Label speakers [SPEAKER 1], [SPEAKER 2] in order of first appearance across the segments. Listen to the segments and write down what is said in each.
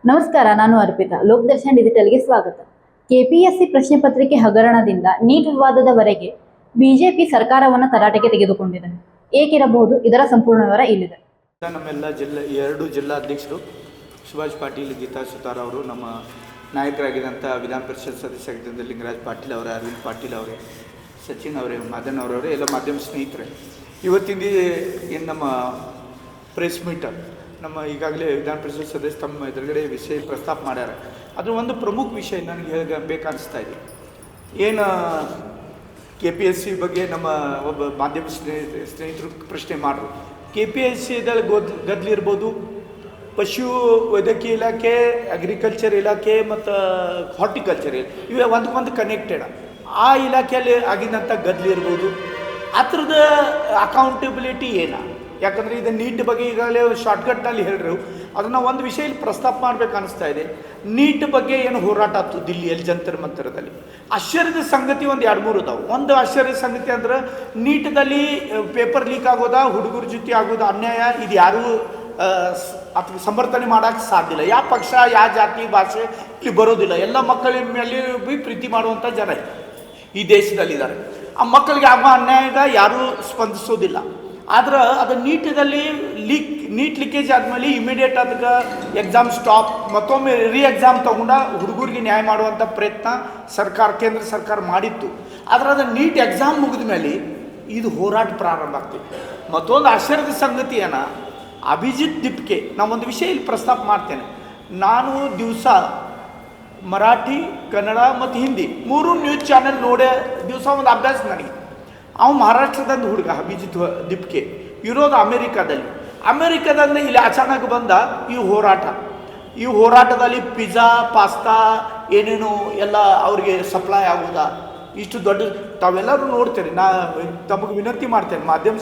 [SPEAKER 1] ನಮಸ್ಕಾರ, ನಾನು ಅರ್ಪಿತಾ. ಲೋಕದರ್ಶನ್ ಡಿಜಿಟಲ್ಗೆ ಸ್ವಾಗತ. ಕೆಪಿಎಸ್ಸಿ ಪ್ರಶ್ನೆ ಪತ್ರಿಕೆ ಹಗರಣದಿಂದ ನೀಟ್ ವಿವಾದದವರೆಗೆ ಬಿಜೆಪಿ ಸರ್ಕಾರವನ್ನು ತರಾಟೆಗೆ ತೆಗೆದುಕೊಂಡಿದೆ. ಏಕಿರಬಹುದು? ಇದರ ಸಂಪೂರ್ಣ ವಿವರ ಇಲ್ಲಿದೆ.
[SPEAKER 2] ನಮ್ಮೆಲ್ಲ ಎರಡು ಜಿಲ್ಲಾಧ್ಯಕ್ಷರು ಸುಭಾಷ್ ಪಾಟೀಲ್, ಗೀತಾ ಸುತಾರ್ ಅವರು, ನಮ್ಮ ನಾಯಕರಾಗಿದ್ದಂಥ ವಿಧಾನ ಪರಿಷತ್ ಸದಸ್ಯರಾಗಿದ್ದಂಥ ಲಿಂಗರಾಜ್ ಪಾಟೀಲ್ ಅವರೇ, ಅರವಿಂದ್ ಪಾಟೀಲ್ ಅವರೇ, ಸಚಿನ್ ಅವರೇ, ಮದನ್ ಅವರವರೇ, ಎಲ್ಲ ಮಾಧ್ಯಮ ಸ್ನೇಹಿತರೆ, ಇವತ್ತಿಂದ ಏನು ನಮ್ಮ ಪ್ರೆಸ್ ಮೀಟ್ ನಮ್ಮ ಈಗಾಗಲೇ ವಿಧಾನ ಪರಿಷತ್ ಸದಸ್ಯ ತಮ್ಮ ಎದುರುಗಡೆ ವಿಷಯ ಪ್ರಸ್ತಾಪ ಮಾಡ್ಯಾರ. ಅದು ಒಂದು ಪ್ರಮುಖ ವಿಷಯ ನನಗೆ ಹೇಳಬೇಕನ್ನಿಸ್ತಾ ಇದೆ. ಏನು KPSC ಬಗ್ಗೆ ನಮ್ಮ ಒಬ್ಬ ಮಾಧ್ಯಮ ಸ್ನೇಹಿತರು ಪ್ರಶ್ನೆ ಮಾಡ್ರು. KPSCದಲ್ಲಿ ಗದ್ದಲಿರ್ಬೋದು, ಪಶು ವೈದ್ಯಕೀಯ ಇಲಾಖೆ, ಅಗ್ರಿಕಲ್ಚರ್ ಇಲಾಖೆ ಮತ್ತು ಹಾರ್ಟಿಕಲ್ಚರ್ ಇವೇ ಒಂದಕ್ಕೊಂದು ಕನೆಕ್ಟೆಡ್. ಆ ಇಲಾಖೆಯಲ್ಲಿ ಆಗಿದ್ದಂಥ ಗದ್ದಲಿರ್ಬೋದು, ಆ ಥರದ ಅಕೌಂಟಬಿಲಿಟಿ ಏನು? ಯಾಕಂದರೆ ಇದು ನೀಟ್ ಬಗ್ಗೆ ಈಗಾಗಲೇ ಶಾರ್ಟ್ಕಟ್ನಲ್ಲಿ ಹೇಳಿದ್ರು. ಅದನ್ನು ಒಂದು ವಿಷಯ ಇಲ್ಲಿ ಪ್ರಸ್ತಾಪ ಮಾಡಬೇಕು ಅನ್ನಿಸ್ತಾ ಇದೆ. ನೀಟ್ ಬಗ್ಗೆ ಏನು ಹೋರಾಟ ಆಯ್ತು ದಿಲ್ಲಿಯಲ್ಲಿ ಜಂತರ್ ಮಂತರದಲ್ಲಿ. ಆಶ್ಚರ್ಯದ ಸಂಗತಿ ಒಂದು 2-3 ಅದಾವೆ. ಒಂದು ಆಶ್ಚರ್ಯದ ಸಂಗತಿ ಅಂದ್ರೆ ನೀಟದಲ್ಲಿ ಪೇಪರ್ ಲೀಕ್ ಆಗೋದ, ಹುಡುಗರ ಜೊತೆ ಆಗೋದು ಅನ್ಯಾಯ, ಇದು ಯಾರೂ ಅಥವಾ ಸಮರ್ಥನೆ ಮಾಡೋಕ್ಕೆ ಸಾಧ್ಯ ಇಲ್ಲ. ಯಾವ ಪಕ್ಷ, ಯಾವ ಜಾತಿ, ಭಾಷೆ ಇಲ್ಲಿ ಬರೋದಿಲ್ಲ. ಎಲ್ಲ ಮಕ್ಕಳ ಮೇಲೆ ಭೀ ಪ್ರೀತಿ ಮಾಡುವಂಥ ಜನ ಈ ದೇಶದಲ್ಲಿದ್ದಾರೆ. ಆ ಮಕ್ಕಳಿಗೆ ಆಗೋ ಅನ್ಯಾಯದ ಯಾರೂ ಸ್ಪಂದಿಸೋದಿಲ್ಲ. ಆದ್ರೆ ಅದು ನೀಟದಲ್ಲಿ ನೀಟ್ ಲೀಕೇಜ್ ಆದಮೇಲೆ ಇಮಿಡಿಯೇಟ್ ಅದಕ್ಕೆ ಎಕ್ಸಾಮ್ ಸ್ಟಾಪ್, ಮತ್ತೊಮ್ಮೆ ಎಕ್ಸಾಮ್ ತೊಗೊಂಡ ಹುಡುಗರಿಗೆ ನ್ಯಾಯ ಮಾಡುವಂಥ ಪ್ರಯತ್ನ ಕೇಂದ್ರ ಸರ್ಕಾರ ಮಾಡಿತ್ತು. ಆದರೆ ಅದು ನೀಟ್ ಎಕ್ಸಾಮ್ ಮುಗಿದ ಮೇಲೆ ಇದು ಹೋರಾಟ ಪ್ರಾರಂಭ ಆಗ್ತಿತ್ತು. ಮತ್ತೊಂದು ಆಶ್ಚರ್ಯದ ಸಂಗತಿ ಏನ, ಅಭಿಜಿತ್ ದಿಪ್ಕೆ, ನಾವೊಂದು ವಿಷಯ ಇಲ್ಲಿ ಪ್ರಸ್ತಾಪ ಮಾಡ್ತೇನೆ. ನಾನು ದಿವಸ ಮರಾಠಿ, ಕನ್ನಡ ಮತ್ತು ಹಿಂದಿ 3 ನ್ಯೂಸ್ ಚಾನೆಲ್ ನೋಡೇ ದಿವಸ ಒಂದು ಅಭ್ಯಾಸ ನನಗೆ. ಅವನು ಮಹಾರಾಷ್ಟ್ರದಂದು ಹುಡುಗ ಅಭಿಜಿತ್ ದಿಪ್ಕೆ, ಇರೋದು ಅಮೇರಿಕಾದಲ್ಲಿ ಇಲ್ಲಿ ಅಚಾನಕ್ ಬಂದ ಈ ಹೋರಾಟದಲ್ಲಿ ಪಿಜ್ಜಾ, ಪಾಸ್ತಾ ಏನೇನು ಎಲ್ಲ ಅವ್ರಿಗೆ ಸಪ್ಲೈ ಆಗೋದ. ಇಷ್ಟು ದೊಡ್ಡ ತಾವೆಲ್ಲರೂ ನೋಡ್ತೇನೆ. ತಮಗೆ ವಿನಂತಿ ಮಾಡ್ತೇನೆ, ಮಾಧ್ಯಮ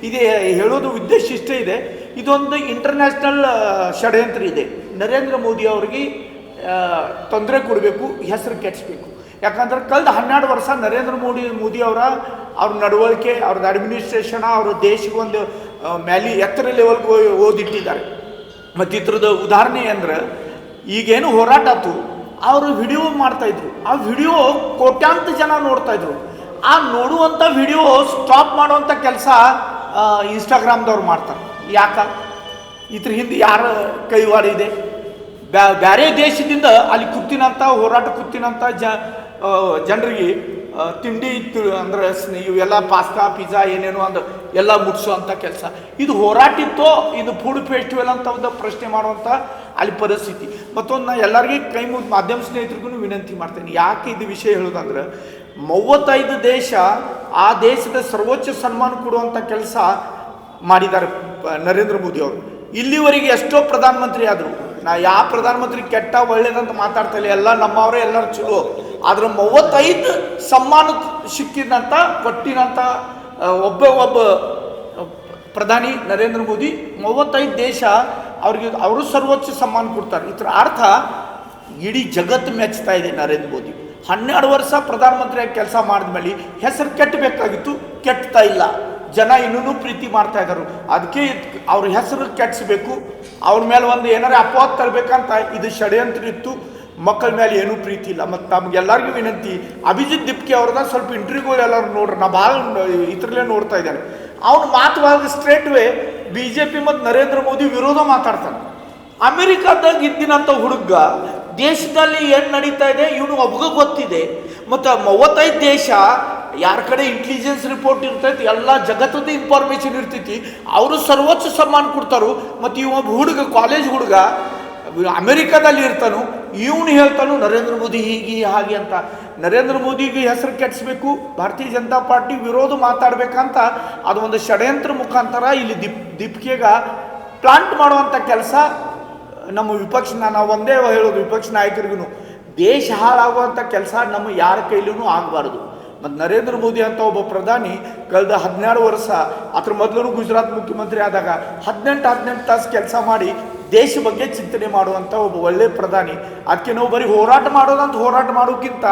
[SPEAKER 2] ಇದೇ ಹೇಳೋದು ಉದ್ದೇಶ ಇಷ್ಟೇ ಇದೆ. ಇದೊಂದು ಇಂಟರ್ನ್ಯಾಷನಲ್ ಷಡ್ಯಂತ್ರ ಇದೆ. ನರೇಂದ್ರ ಮೋದಿ ಅವ್ರಿಗೆ ತೊಂದರೆ ಕೊಡಬೇಕು, ಹೆಸರು ಕೆಡಿಸ್ಬೇಕು. ಯಾಕಂದ್ರೆ ಕಳೆದ 12 ವರ್ಷ ನರೇಂದ್ರ ಮೋದಿ ಅವ್ರ ನಡವಳಿಕೆ, ಅವ್ರದ್ದು ಅಡ್ಮಿನಿಸ್ಟ್ರೇಷನ್, ಅವ್ರ ದೇಶಕ್ಕೆ ಒಂದು ಎತ್ತರ ಲೆವೆಲ್ಗೆ ಓದಿಟ್ಟಿದ್ದಾರೆ. ಮತ್ತು ಇದ್ರದ್ದು ಉದಾಹರಣೆ ಅಂದ್ರೆ ಈಗೇನು ಹೋರಾಟ ಆಯ್ತು, ಅವರು ವಿಡಿಯೋ ಮಾಡ್ತಾಯಿದ್ರು. ಆ ವಿಡಿಯೋ ಕೋಟ್ಯಾಂತರ ಜನ ನೋಡ್ತಾಯಿದ್ರು. ಆ ನೋಡುವಂಥ ವಿಡಿಯೋ ಸ್ಟಾಪ್ ಮಾಡುವಂಥ ಕೆಲಸ ಇನ್ಸ್ಟಾಗ್ರಾಮ್ದವ್ರು ಮಾಡ್ತಾರೆ. ಇದ್ರ ಹಿಂದೆ ಯಾರ ಕೈವಾಡ ಇದೆ? ಬೇರೆ ದೇಶದಿಂದ ಅಲ್ಲಿ ಹೋರಾಟ ಕೂತಿನಂಥ ಜನರಿಗೆ ತಿಂಡಿ ಅಂದ್ರೆ ಇವೆಲ್ಲ ಪಾಸ್ತಾ, ಪಿಜ್ಜಾ ಏನೇನು ಅಂದ್ರೆ ಎಲ್ಲ ಮುಟ್ಸೋವಂಥ ಕೆಲಸ. ಇದು ಹೋರಾಟ ಇತ್ತೋ, ಇದು ಫುಡ್ ಫೆಸ್ಟಿವಲ್ ಅಂತ ಒಂದು ಪ್ರಶ್ನೆ ಮಾಡುವಂಥ ಅಲ್ಲಿ ಪರಿಸ್ಥಿತಿ. ಮತ್ತೊಂದು ನಾ ಎಲ್ಲರಿಗೂ ಮಾಧ್ಯಮ ಸ್ನೇಹಿತರಿಗೂ ವಿನಂತಿ ಮಾಡ್ತೇನೆ. ಯಾಕೆ ಇದು ವಿಷಯ ಹೇಳೋದಂದ್ರೆ, 35 ದೇಶ ಆ ದೇಶದ ಸರ್ವೋಚ್ಚ ಸನ್ಮಾನ ಕೊಡುವಂಥ ಕೆಲಸ ಮಾಡಿದ್ದಾರೆ ನರೇಂದ್ರ ಮೋದಿ ಅವರು. ಇಲ್ಲಿವರೆಗೆ ಎಷ್ಟೋ ಪ್ರಧಾನಮಂತ್ರಿ ಆದರು. ನಾ ಯಾವ ಪ್ರಧಾನಮಂತ್ರಿ ಕೆಟ್ಟ ಒಳ್ಳೇದಂತ ಮಾತಾಡ್ತಾ ಇಲ್ಲ, ಎಲ್ಲ ನಮ್ಮವರೇ, ಎಲ್ಲರೂ ಚಲೋ. ಆದ್ರೆ 35 ಸಮ್ಮಾನ ಕೊಟ್ಟಿನಂಥ ಒಬ್ಬ ಪ್ರಧಾನಿ ನರೇಂದ್ರ ಮೋದಿ. 35 ದೇಶ ಅವರು ಸರ್ವೋಚ್ಚ ಸಮ್ಮಾನ ಕೊಡ್ತಾರೆ. ಇದರ ಅರ್ಥ ಇಡೀ ಜಗತ್ತು ಮೆಚ್ತಾ ಇದೆ ನರೇಂದ್ರ ಮೋದಿ. 12 ವರ್ಷ ಪ್ರಧಾನಮಂತ್ರಿಯಾಗಿ ಕೆಲಸ ಮಾಡಿದ್ಮೇಲೆ ಹೆಸರು ಕೆಟ್ಟಬೇಕಾಗಿತ್ತು, ಕೆಟ್ತಾ ಇಲ್ಲ. ಜನ ಇನ್ನೂ ಪ್ರೀತಿ ಮಾಡ್ತಾ ಇದ್ದಾರೆ. ಅದಕ್ಕೆ ಅವ್ರ ಹೆಸರು ಕೆಡಿಸ್ಬೇಕು, ಅವ್ರ ಮೇಲೆ ಒಂದು ಏನಾರ ಅಪವಾದ ತರಬೇಕಂತ ಇದು ಷಡ್ಯಂತ್ರ ಇತ್ತು. ಮಕ್ಕಳ ಮೇಲೆ ಏನೂ ಪ್ರೀತಿ ಇಲ್ಲ. ಮತ್ತು ತಮಗೆಲ್ಲರಿಗೂ ವಿನಂತಿ, ಅಭಿಜಿತ್ ದಿಪ್ಕೆ ಅವ್ರದ ಸ್ವಲ್ಪ ಇಂಟರ್ವ್ಯೂಗಳು ಎಲ್ಲರೂ ನೋಡ್ರಿ. ನಾ ಭಾಳ ಇದ್ರಲ್ಲೇ ನೋಡ್ತಾ ಇದ್ದೇನೆ. ಅವ್ನ ಮಾತು ಸ್ಟ್ರೇಟ್ ವೇ BJP ಮತ್ತು ನರೇಂದ್ರ ಮೋದಿ ವಿರೋಧ ಮಾತಾಡ್ತಾನೆ. ಅಮೆರಿಕಾದಾಗ ಇದ್ದಿನಂಥ ಹುಡುಗ ದೇಶದಲ್ಲಿ ಏನು ನಡೀತಾ ಇದೆ ಇವನು ಒಬ್ಬಗ ಗೊತ್ತಿದೆ. ಮತ್ತು 35 ದೇಶ ಯಾರ ಕಡೆ ಇಂಟೆಲಿಜೆನ್ಸ್ ರಿಪೋರ್ಟ್ ಇರ್ತೈತಿ, ಎಲ್ಲ ಜಗತ್ತದ ಇನ್ಫಾರ್ಮೇಷನ್ ಇರ್ತೈತಿ, ಅವರು ಸರ್ವೋಚ್ಚ ಸಮ್ಮಾನ ಕೊಡ್ತಾರು. ಮತ್ತು ಇವ ಕಾಲೇಜ್ ಹುಡುಗ ಅಮೆರಿಕಾದಲ್ಲಿ ಇರ್ತಾನು, ಇವನು ಹೇಳ್ತಾನು ನರೇಂದ್ರ ಮೋದಿ ಹೀಗೆ ಹಾಗೆ ಅಂತ. ನರೇಂದ್ರ ಮೋದಿಗೆ ಹೆಸರು ಕೆಡಿಸ್ಬೇಕು, ಭಾರತೀಯ ಜನತಾ ಪಾರ್ಟಿ ವಿರೋಧ ಮಾತಾಡ್ಬೇಕಂತ ಅದು ಒಂದು ಷಡ್ಯಂತ್ರ ಮುಖಾಂತರ ಇಲ್ಲಿ ದಿಪ್ಕೆಗ ಪ್ಲಾಂಟ್ ಮಾಡುವಂಥ ಕೆಲಸ ನಮ್ಮ ನಾವು ಒಂದೇ ಹೇಳೋದು ವಿಪಕ್ಷ ನಾಯಕರಿಗೂ, ದೇಶ ಹಾಳಾಗುವಂಥ ಕೆಲಸ ನಮ್ಮ ಯಾರ ಕೈಲೂ ಆಗಬಾರ್ದು. ಮತ್ತು ನರೇಂದ್ರ ಮೋದಿ ಅಂತ ಒಬ್ಬ ಪ್ರಧಾನಿ ಕಳೆದ 12 ವರ್ಷ, ಅದ್ರ ಮೊದಲು ಗುಜರಾತ್ ಮುಖ್ಯಮಂತ್ರಿ ಆದಾಗ 18 ತಾಸು ಕೆಲಸ ಮಾಡಿ ದೇಶ ಬಗ್ಗೆ ಚಿಂತನೆ ಮಾಡುವಂಥ ಒಬ್ಬ ಒಳ್ಳೆಯ ಪ್ರಧಾನಿ. ಅದಕ್ಕೆ ನಾವು ಬರೀ ಹೋರಾಟ ಮಾಡೋಕ್ಕಿಂತ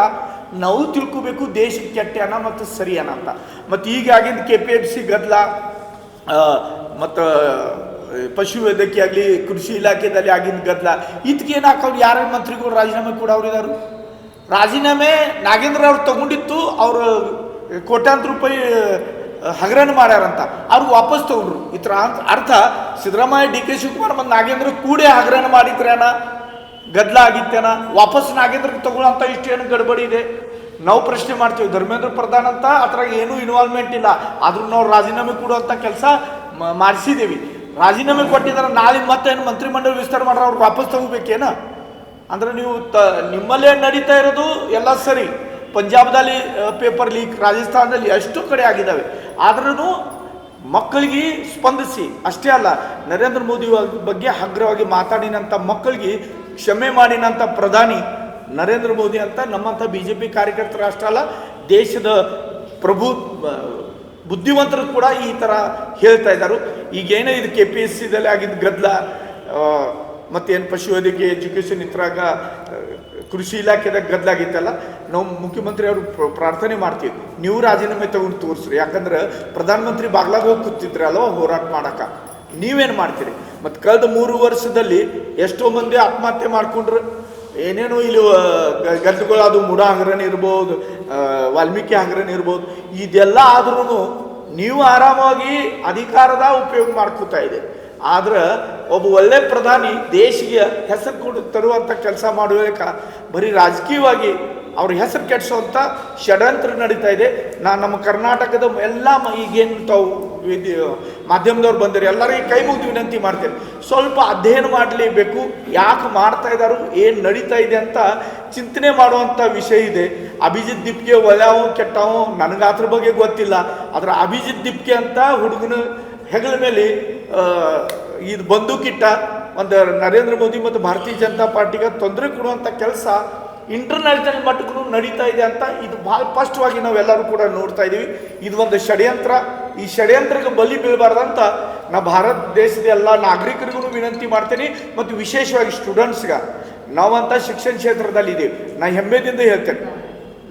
[SPEAKER 2] ನಾವು ತಿಳ್ಕೋಬೇಕು ದೇಶಕ್ಕೆ ಕೆಟ್ಟನ ಮತ್ತು ಸರಿಯನ ಅಂತ. ಮತ್ತು ಈಗ ಆಗಿಂದ KPSC ಗದ್ದಲ ಮತ್ತು ಪಶುವೈದ್ಯಕೀಯ ಆಗಲಿ ಕೃಷಿ ಇಲಾಖೆಯಲ್ಲಿ ಆಗಿದ್ದ ಗದ್ದಲ ಇದಕ್ಕೇನು ಹಾಕೋರು ಯಾರ ಮಂತ್ರಿಗಳು ರಾಜೀನಾಮೆ ಕೂಡ ಅವ್ರಿದಾರು ರಾಜೀನಾಮೆ ನಾಗೇಂದ್ರ ಅವ್ರು ತಗೊಂಡಿತ್ತು ಅವರು ಕೋಟ್ಯಾಂತರ ರೂಪಾಯಿ ಹಗರಣ ಮಾಡ್ಯಾರಂತ ಅವ್ರು ವಾಪಸ್ ತಗೊಂಡ್ರು ಈ ಥರ ಅರ್ಥ ಸಿದ್ದರಾಮಯ್ಯ ಡಿ ಕೆ ಶಿವಕುಮಾರ್ ಮತ್ತು ನಾಗೇಂದ್ರ ಕೂಡೇ ಹಗರಣ ಮಾಡಿದ್ರೇನ ಗದ್ದಲ ಆಗಿತ್ತೇನ ವಾಪಸ್ ನಾಗೇಂದ್ರಕ್ಕೆ ತಗೊಳ್ಳೋಂಥ ಇಷ್ಟೇನು ಗಡ್ಬಡಿ ಇದೆ ನಾವು ಪ್ರಶ್ನೆ ಮಾಡ್ತೀವಿ ಧರ್ಮೇಂದ್ರ ಪ್ರಧಾನ್ ಅಂತ ಅದ್ರಾಗ ಏನೂ ಇನ್ವಾಲ್ವ್ಮೆಂಟ್ ಇಲ್ಲ ಆದ್ರೂ ನಾವು ರಾಜೀನಾಮೆ ಕೊಡುವಂಥ ಕೆಲಸ ಮಾಡಿಸಿದ್ದೀವಿ ರಾಜೀನಾಮೆ ಕೊಟ್ಟಿದ್ದಾರೆ ನಾಳೆ ಮತ್ತೇನು ಮಂತ್ರಿಮಂಡಲ ವಿಸ್ತಾರ ಮಾಡ್ರೆ ಅವ್ರು ವಾಪಸ್ ತಗೋಬೇಕೇನ ಅಂದ್ರೆ ನೀವು ನಿಮ್ಮಲ್ಲೇ ನಡೀತಾ ಇರೋದು ಎಲ್ಲ ಸರಿ ಪಂಜಾಬ್ದಲ್ಲಿ ಪೇಪರ್ ಲೀಕ್ ರಾಜಸ್ಥಾನದಲ್ಲಿ ಎಷ್ಟು ಕಡೆ ಆಗಿದ್ದಾವೆ ಆದ್ರೂ ಮಕ್ಕಳಿಗೆ ಸ್ಪಂದಿಸಿ ಅಷ್ಟೇ ಅಲ್ಲ ನರೇಂದ್ರ ಮೋದಿ ಬಗ್ಗೆ ಹಗ್ರವಾಗಿ ಮಾತಾಡಿನಂಥ ಮಕ್ಕಳಿಗೆ ಕ್ಷಮೆ ಮಾಡಿನಂಥ ಪ್ರಧಾನಿ ನರೇಂದ್ರ ಮೋದಿ ಅಂತ ನಮ್ಮಂಥ BJP ಕಾರ್ಯಕರ್ತರ ಅಷ್ಟೇ ಅಲ್ಲ ದೇಶದ ಬುದ್ಧಿವಂತರು ಕೂಡ ಈ ಥರ ಹೇಳ್ತಾ ಇದ್ದಾರೆ ಈಗೇನೇ ಇದು KPSCದಲ್ಲಿ ಆಗಿದ್ದ ಗದ್ದಲ ಮತ್ತೇನು ಪಶುವೈದ್ಯಕೀಯ ಎಜುಕೇಷನ್ ಇದ್ರಾಗ ಕೃಷಿ ಇಲಾಖೆದಾಗ ಗದ್ದಲಾಗಿತ್ತಲ್ಲ ನಾವು ಮುಖ್ಯಮಂತ್ರಿ ಅವರು ಪ್ರಾರ್ಥನೆ ಮಾಡ್ತೀವಿ ನೀವು ರಾಜೀನಾಮೆ ತಗೊಂಡು ತೋರಿಸ್ರಿ ಯಾಕಂದ್ರೆ ಪ್ರಧಾನಮಂತ್ರಿ ಬಾಗ್ಲಾಗ ಹೋಗಿ ಕೂತಿದ್ರಲ್ವ ಹೋರಾಟ ಮಾಡೋಕೆ ನೀವೇನು ಮಾಡ್ತೀರಿ ಮತ್ತು ಕಳೆದ 3 ವರ್ಷದಲ್ಲಿ ಎಷ್ಟೋ ಮಂದಿ ಆತ್ಮಹತ್ಯೆ ಮಾಡ್ಕೊಂಡ್ರು ಏನೇನು ಇಲ್ಲಿ ಗದ್ದೆಗಳು ಅದು ಮುಡ ಹಗರಣ ಇರ್ಬೋದು ವಾಲ್ಮೀಕಿ ಹಗರಣ ಇರ್ಬೋದು ಇದೆಲ್ಲ ಆದ್ರೂ ನೀವು ಆರಾಮಾಗಿ ಅಧಿಕಾರದ ಉಪಯೋಗ ಮಾಡ್ಕೋತಾ ಇದೆ ಆದ್ರೆ ಒಬ್ಬ ಒಳ್ಳೆ ಪ್ರಧಾನಿ ದೇಶಿಗೆ ಹೆಸರು ತರುವಂಥ ಕೆಲಸ ಮಾಡುವಾಗ ಬರೀ ರಾಜಕೀಯವಾಗಿ ಅವ್ರ ಹೆಸರು ಕೆಡಿಸೋಂಥ ಷಡ್ಯಂತ್ರ ನಡೀತಾ ಇದೆ ನಮ್ಮ ಕರ್ನಾಟಕದ ಎಲ್ಲ ಈಗೇನು ತಾವು ಮಾಧ್ಯಮದವ್ರು ಬಂದಿರಿ ಎಲ್ಲರಿಗೆ ಕೈ ಮುಗಿದು ವಿನಂತಿ ಮಾಡ್ತೇನೆ ಸ್ವಲ್ಪ ಅಧ್ಯಯನ ಮಾಡಲೇಬೇಕು ಯಾಕೆ ಮಾಡ್ತಾ ಇದ್ದಾರೋ ಏನು ನಡೀತಾ ಇದೆ ಅಂತ ಚಿಂತನೆ ಮಾಡುವಂಥ ವಿಷಯ ಇದೆ ಅಭಿಜಿತ್ ದಿಪ್ಗೆ ಒಳ್ಳೆಯವು ಕೆಟ್ಟವು ನನಗೆ ಅದ್ರ ಬಗ್ಗೆ ಗೊತ್ತಿಲ್ಲ ಆದರೆ ಅಭಿಜಿತ್ ದಿಪ್ಗೆ ಅಂತ ಹುಡುಗನ ಹೆಗಲ ಮೇಲೆ ಇದು ಬಂದೂಕಿಟ್ಟ ಒಂದು ನರೇಂದ್ರ ಮೋದಿ ಮತ್ತು ಭಾರತೀಯ ಜನತಾ ಪಾರ್ಟಿಗೆ ತೊಂದರೆ ಕೊಡುವಂಥ ಕೆಲಸ ಇಂಟರ್ನ್ಯಾಷನಲ್ ಮಟ್ಟಕ್ಕೂ ನಡೀತಾ ಇದೆ ಅಂತ ಇದು ಭಾಳ ಸ್ಪಷ್ಟವಾಗಿ ನಾವೆಲ್ಲರೂ ಕೂಡ ನೋಡ್ತಾ ಇದ್ದೀವಿ ಇದು ಒಂದು ಷಡ್ಯಂತ್ರ ಈ ಷಡ್ಯಂತ್ರಕ್ಕೆ ಬಲಿ ಬೀಳಬಾರ್ದಂತ ನಾ ಭಾರತ ದೇಶದ ಎಲ್ಲ ನಾಗರಿಕರಿಗೂ ವಿನಂತಿ ಮಾಡ್ತೀನಿ ಮತ್ತು ವಿಶೇಷವಾಗಿ ಸ್ಟೂಡೆಂಟ್ಸ್ಗೆ ನಾವಂತ ಶಿಕ್ಷಣ ಕ್ಷೇತ್ರದಲ್ಲಿ ಇದ್ದೀವಿ ನಾ ಹೆಮ್ಮೆದಿಂದ ಹೇಳ್ತೇನೆ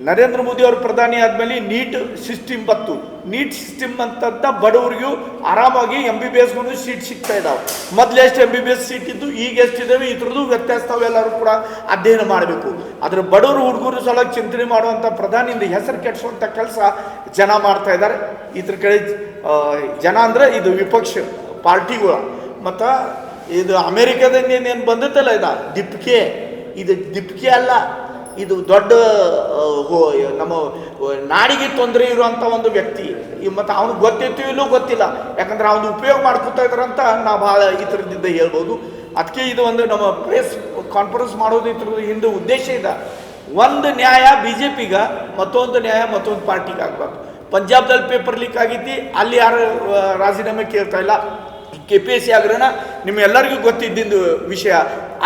[SPEAKER 2] ನರೇಂದ್ರ ಮೋದಿ ಅವರು ಪ್ರಧಾನಿ ಆದಮೇಲೆ ನೀಟ್ ಸಿಸ್ಟಮ್ ಬತ್ತು ನೀಟ್ ಸಿಸ್ಟಮ್ ಅಂತ ಬಡವರಿಗೂ ಆರಾಮಾಗಿ MBBSಗೂ ಸೀಟ್ ಸಿಗ್ತಾ ಇದ್ದಾವೆ ಮೊದಲು ಎಷ್ಟು MBBS ಸೀಟ್ ಇದ್ದು ಈಗ ಎಷ್ಟಿದ್ದಾವೆ ಇದ್ರದ್ದು ವ್ಯತ್ಯಾಸವೆಲ್ಲರೂ ಕೂಡ ಅಧ್ಯಯನ ಮಾಡಬೇಕು ಅದ್ರ ಬಡವರು ಹುಡುಗರು ಸಲ ಚಿಂತನೆ ಮಾಡುವಂಥ ಪ್ರಧಾನಿಯಿಂದ ಹೆಸರು ಕೆಡಿಸುವಂಥ ಕೆಲಸ ಜನ ಮಾಡ್ತಾ ಇದ್ದಾರೆ ಇದ್ರ ಕಡೆ ಜನ ಅಂದರೆ ಇದು ವಿಪಕ್ಷ ಪಾರ್ಟಿಗಳು ಮತ್ತು ಇದು ಅಮೇರಿಕಾದಿಂದ ಏನೇನು ಬಂದತ್ತಲ್ಲ ಇದು ದಿಪ್ಕೆ ಅಲ್ಲ ಇದು ದೊಡ್ಡ ನಮ್ಮ ನಾಡಿಗೆ ತೊಂದರೆ ಇರುವಂಥ ಒಂದು ವ್ಯಕ್ತಿ ಮತ್ತು ಅವನಿಗೆ ಗೊತ್ತಿತ್ತು ಇಲ್ಲೂ ಗೊತ್ತಿಲ್ಲ ಯಾಕಂದ್ರೆ ಅವನು ಉಪಯೋಗ ಮಾಡ್ಕೊತಾ ಇದ್ದಾರಂತ ನಾವು ಭಾಳ ಈ ಥರದಿಂದ ಹೇಳ್ಬೋದು ಅದಕ್ಕೆ ಇದು ಒಂದು ನಮ್ಮ ಪ್ರೆಸ್ ಕಾನ್ಫರೆನ್ಸ್ ಮಾಡೋದು ಇದ್ರ ಹಿಂದೆ ಉದ್ದೇಶ ಇದೆ ಒಂದು ನ್ಯಾಯ BJPಗೆ ಮತ್ತೊಂದು ನ್ಯಾಯ ಮತ್ತೊಂದು ಪಾರ್ಟಿಗೆ ಆಗಬಾರ್ದು ಪಂಜಾಬ್ದಲ್ಲಿ ಪೇಪರ್ ಲೀಕ್ ಆಗೈತಿ ಅಲ್ಲಿ ಯಾರು ರಾಜೀನಾಮೆ ಕೇಳ್ತಾ ಇಲ್ಲ KPSC ಹಗರಣ ನಿಮ್ಮೆಲ್ಲರಿಗೂ ಗೊತ್ತಿದ್ದಿದ್ದು ವಿಷಯ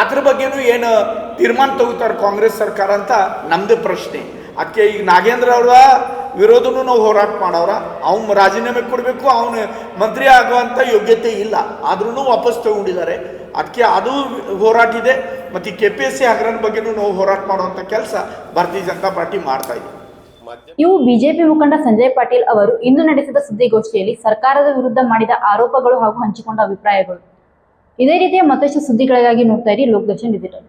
[SPEAKER 2] ಅದ್ರ ಬಗ್ಗೆನೂ ಏನು ತೀರ್ಮಾನ ತಗೋತಾರೆ ಕಾಂಗ್ರೆಸ್ ಸರ್ಕಾರ ಅಂತ ನಮ್ಮದೇ ಪ್ರಶ್ನೆ ಅದಕ್ಕೆ ಈಗ ನಾಗೇಂದ್ರ ಅವರ ವಿರೋಧನೂ ನಾವು ಹೋರಾಟ ಮಾಡೋರ ಅವ್ನು ರಾಜೀನಾಮೆ ಕೊಡಬೇಕು ಅವನು ಮಂತ್ರಿ ಆಗುವಂಥ ಯೋಗ್ಯತೆ ಇಲ್ಲ ಆದ್ರೂ ವಾಪಸ್ ತಗೊಂಡಿದ್ದಾರೆ ಅದಕ್ಕೆ ಅದು ಹೋರಾಟ ಇದೆ ಮತ್ತು KPSC ಹಗರಣ ಬಗ್ಗೆನೂ ನಾವು ಹೋರಾಟ ಮಾಡುವಂಥ ಕೆಲಸ ಭಾರತೀಯ ಜನತಾ ಪಾರ್ಟಿ ಮಾಡ್ತಾ ಇದೆ
[SPEAKER 1] ಇವು ಬಿಜೆಪಿ ಮುಖಂಡ ಸಂಜಯ್ ಪಾಟೀಲ್ ಅವರು ಇಂದು ನಡೆಸಿದ ಸುದ್ದಿಗೋಷ್ಠಿಯಲ್ಲಿ ಸರ್ಕಾರದ ವಿರುದ್ಧ ಮಾಡಿದ ಆರೋಪಗಳು ಹಾಗೂ ಹಂಚಿಕೊಂಡ ಅಭಿಪ್ರಾಯಗಳು. ಇದೇ ರೀತಿಯ ಮತ್ತಷ್ಟು ಸುದ್ದಿಗಳಿಗಾಗಿ ನೋಡ್ತಾ ಇರಿ ಲೋಕದರ್ಶನ್ ಡಿಜಿಟಲ್.